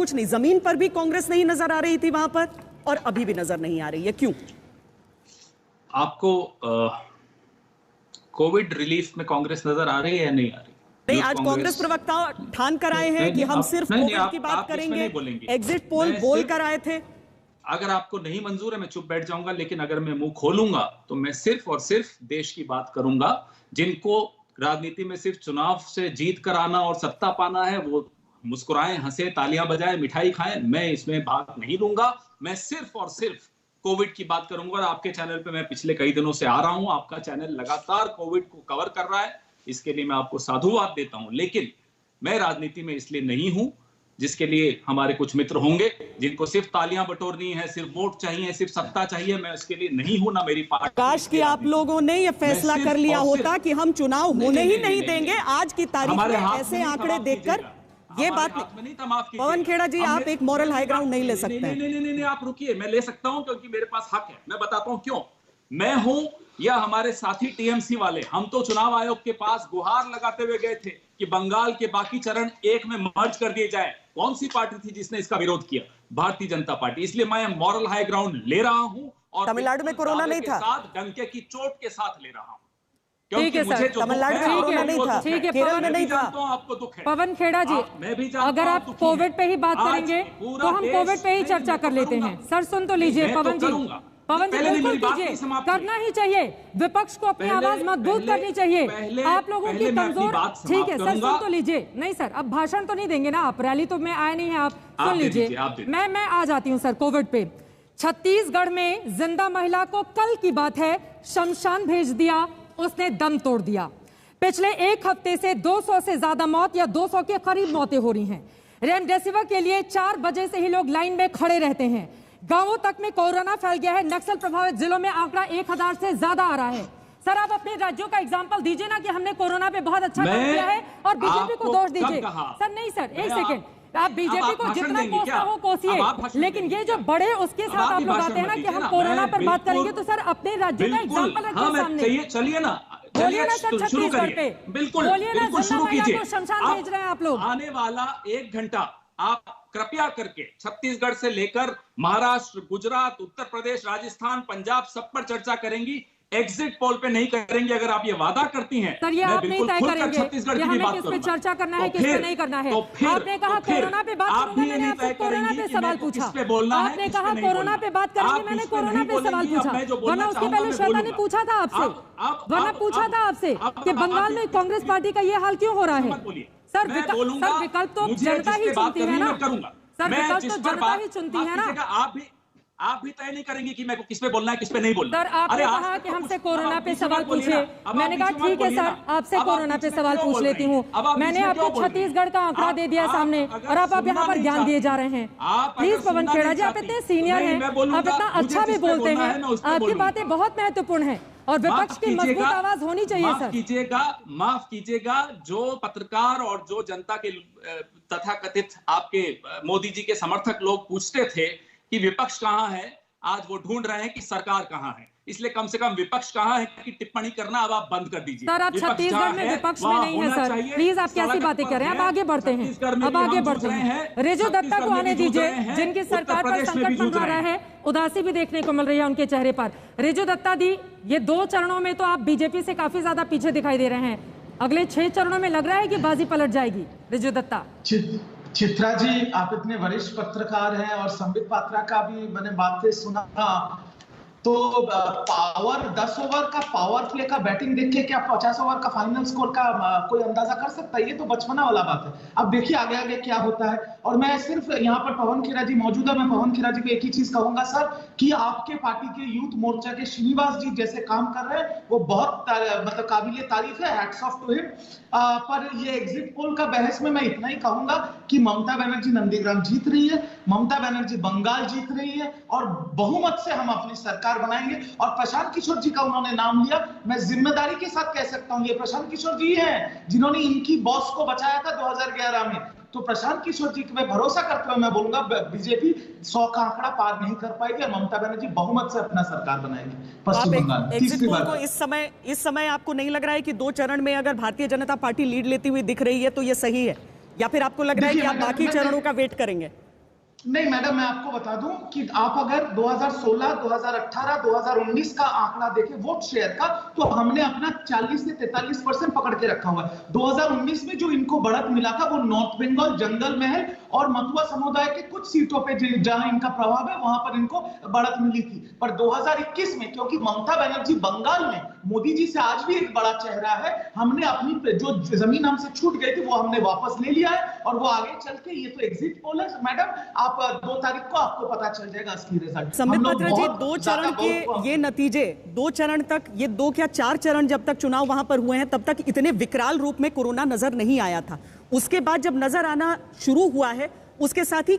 कुछ नहीं, जमीन पर भी कांग्रेस नहीं नजर आ रही थी वहां पर और अभी भी नजर नहीं आ रही है, क्यों? आपको कोविड रिलीफ में कांग्रेस नजर आ रही है या नहीं आ रही? नहीं, आज कांग्रेस प्रवक्ता ठान कर आए हैं कि हम सिर्फ कोविड की बात करेंगे, एग्जिट पोल बोल कर आए थे। अगर आपको नहीं मंजूर है मैं चुप बैठ जाऊंगा, लेकिन अगर मैं मुंह खोलूंगा तो मैं सिर्फ और सिर्फ देश की बात करूंगा। जिनको राजनीति में सिर्फ चुनाव से जीत कर आना और सत्ता पाना है वो मुस्कुराएं, हंसे, तालियां बजाएं, मिठाई खाएं, मैं इसमें भाग नहीं लूंगा। मैं सिर्फ और सिर्फ कोविड की बात करूंगा और आपके चैनल पे मैं पिछले कई दिनों से आ रहा हूं, आपका चैनल लगातार कोविड को कवर कर रहा है, इसके लिए मैं आपको साधुवाद देता हूं। लेकिन मैं राजनीति में इसलिए नहीं हूं जिसके लिए हमारे कुछ मित्र होंगे जिनको सिर्फ तालियां बटोरनी है, सिर्फ वोट चाहिए, सिर्फ सत्ता चाहिए। मैं उसके लिए नहीं हूं, ना मेरी पार्टी। काश कि आप लोगों ने यह फैसला कर लिया होता कि हम चुनाव होने ही नहीं देंगे। आज की तारीख में ऐसे आंकड़े देखकर ये बात नहीं था। माफ कीजिए पवन खेड़ा जी, आप एक मॉरल हाई ग्राउंड नहीं ले सकते। नहीं, आप रुकिए, मैं ले सकता हूं क्योंकि मेरे पास हक है। मैं बताता हूं क्यों। मैं हूं या हमारे साथी टीएमसी वाले, हम तो चुनाव आयोग के पास गुहार लगाते हुए गए थे कि बंगाल के बाकी चरण एक में मर्ज कर दिए जाए। कौन सी पार्टी थी जिसने इसका विरोध किया? भारतीय जनता पार्टी। इसलिए मैं मॉरल हाई ग्राउंड ले रहा हूं और तमिलनाडु में कोरोना नहीं था, डंके की चोट के साथ ले रहा हूं। ठीक है सर, तमिलनाडु में कोरोना नहीं था, ठीक है, केरल में नहीं था। आपको दुख है पवन खेड़ा जी, अगर आप कोविड पे ही बात करेंगे तो हम कोविड पे ही चर्चा कर लेते हैं। सर सुन तो लीजिए पवन जी, पवन जी बिल्कुल कीजिए, करना ही चाहिए। विपक्ष को अपनी आवाज मजबूत करनी चाहिए। आप लोगों की कमजोर, ठीक है सर सुन तो लीजिए। नहीं सर, अब भाषण तो नहीं देंगे ना आप, रैली तो में आए नहीं है आप, सुन लीजिए। मैं आ जाती हूँ सर कोविड पे। छत्तीसगढ़ में जिंदा महिला को कल की बात है शमशान भेज दिया, उसने दम तोड़ दिया। पिछले एक हफ्ते से 200 से ज्यादा मौत या 200 के करीब मौतें हो रही हैं। रेमडेसिविर के लिए 4 बजे से ही लोग लाइन में खड़े रहते हैं। गांवों तक में कोरोना फैल गया है। नक्सल प्रभावित जिलों में आंकड़ा 1000 से ज्यादा आ रहा है। सर आप अपने राज्यों का एग्जांपल दीजिए ना कि हमने कोरोना पे बहुत अच्छा काम किया है और बीजेपी को दोष दीजिए। सर नहीं सर, एक सेकेंड, आप बीजेपी को जितना कोसना हो कोसिए, लेकिन ये जो बड़े उसके साथ आप लोग आते हैं ना कि हम कोरोना पर बात करेंगे, तो सर अपने राज्य का एग्जांपल रखिए सामने। चलिए ना, बोलिए ना सर, छत्तीसगढ़ पे बिल्कुल बोलिए ना, शुरू कीजिए। शमशान भेज रहे हैं आप लोग। आने वाला 1 घंटा आप कृपया करके छत्तीसगढ़ से लेकर महाराष्ट्र, गुजरात, उत्तर प्रदेश, राजस्थान, पंजाब सब पर चर्चा करेंगी। एग्जिट पोल पे नहीं करेंगे। अगर आप ये वादा करती हैं, सर ये आप नहीं तय करेंगे, ये हमें किस पे चर्चा करना है, किस पे नहीं करना है। आपने कहा कोरोना पे बात करूंगा, मैंने आपसे कोरोना पे सवाल पूछा। आपने कहा कोरोना पे बात करेंगे, मैंने कोरोना पे सवाल पूछा। वरना उसके पहले श्वेता ने पूछा था आपसे, वरना पूछा था आपसे कि बंगाल में कांग्रेस पार्टी का ये हाल क्यों हो रहा है। सर विकल्प तो जनता ही चुनती है ना, सर विकल्प तो जनता ही चुनती है ना। आप भी तय नहीं करेंगे कि मैं किस पे बोलना है, किस पे नहीं बोलना। सर आपने कहा कि हमसे कोरोना पे सवाल पूछे, मैंने कहा ठीक है सर आपसे कोरोना पे सवाल पूछ लेती हूँ। मैंने आपको छत्तीसगढ़ का आंकड़ा दे दिया सामने और आप यहाँ पर ज्ञान दिए जा रहे हैं। प्लीज पवन खेड़ा जी, आप इतने सीनियर हैं, आप इतना अच्छा भी बोलते हैं, आपकी बातें बहुत महत्वपूर्ण है और विपक्ष की मजबूत आवाज होनी चाहिए। सर माफ कीजिएगा, जो पत्रकार और जो जनता के तथाकथित आपके मोदी जी के समर्थक लोग पूछते थे कि विपक्ष कहां है, आज वो ढूंढ रहे हैं कि सरकार कहां है। इसलिए कम से कम विपक्ष कहां है कि टिप्पणी करना अब आप बंद कर दीजिए। सर आप छत्तीसगढ़ में विपक्ष में नहीं है सर, प्लीज आप कैसी बातें कर रहे हैं। अब आगे बढ़ते हैं, अब आगे बढ़ते हैं। रिजु दत्ता को आने दीजिए, जिनकी सरकार पर संकट मंडरा रहा है, उदासी भी देखने को मिल रही है उनके चेहरे पर। रिजु दत्ता दी, ये 2 चरणों में तो आप बीजेपी से काफी ज्यादा पीछे दिखाई दे रहे हैं, अगले 6 चरणों में लग रहा है कि बाजी पलट जाएगी। रिजु दत्ता। चित्रा जी, आप इतने वरिष्ठ पत्रकार हैं और संबित पात्रा का भी मैंने बातें सुना, तो पावर 10 ओवर का पावर प्ले का बैटिंग देख के क्या 50 ओवर का फाइनल स्कोर का कोई अंदाजा कर सकता है? ये तो बचपना वाला बात है। अब देखिए आगे आगे क्या होता है। और मैं सिर्फ यहाँ पर पवन खेड़ा जी मौजूद है, मैं पवन खेड़ा जी को एक ही चीज कहूंगा सर कि आपके पार्टी के यूथ मोर्चा के श्रीनिवास जी जैसे काम कर रहे हैं वो बहुत मतलब काबिले तारीफ है, हैट्स ऑफ टू हिम। पर ये एग्जिट पोल का बहस में मैं इतना ही कहूंगा कि ममता बनर्जी नंदीग्राम जीत रही है, ममता बनर्जी बंगाल जीत रही है और बहुमत से हम अपनी सरकार बनाएंगे। और प्रशांत किशोर जी का उन्होंने नाम लिया, मैं जिम्मेदारी के साथ कह सकता हूं ये प्रशांत किशोर जी हैं जिन्होंने इनकी बॉस को बचाया था 2011 में। तो प्रशांत किशोर जी में भरोसा करते हुए मैं बोलूंगा बीजेपी 100 का आंकड़ा पार नहीं कर पाएगी और ममता बनर्जी बहुमत से अपना सरकार बनाएगी पश्चिम बंगाल। तीसरी बात, इस समय आपको नहीं लग रहा है कि 2 चरण में अगर भारतीय जनता पार्टी लीड लेती हुई दिख रही है तो ये सही है, या फिर आपको लग रहा है कि आप बाकी चरणों का वेट करेंगे? नहीं मैडम, मैं आपको बता दूं कि आप अगर 2016, 2018, 2019 का आंकड़ा देखें वोट शेयर का, तो हमने अपना 40 से 43% पकड़ के रखा हुआ है। 2019 में जो इनको बढ़त मिला था वो नॉर्थ बंगाल, जंगल महल और मथुआ समुदाय के कुछ सीटों पे जहां इनका प्रभाव है वहां पर इनको बढ़त मिली थी। पर 2021 में, क्योंकि ममता बनर्जी बंगाल में मोदी जी से आज भी एक बड़ा चेहरा है, हमने अपनी जो जमीन हमसे छूट गई थी वो हमने वापस ले लिया है और वो आगे चल के, ये तो एग्जिट पोल है मैडम, आप 2 तारीख को आपको पता चल जाएगा असली रिजल्ट। संबित पात्रा जी, 2 चरण के ये नतीजे, 2 चरण तक, ये 2 क्या 4 चरण जब तक चुनाव वहां पर हुए हैं तब तक इतने विकराल रूप में कोरोना नजर नहीं आया था। उसके बाद जब नजर आना शुरू हुआ है उसके साथ ही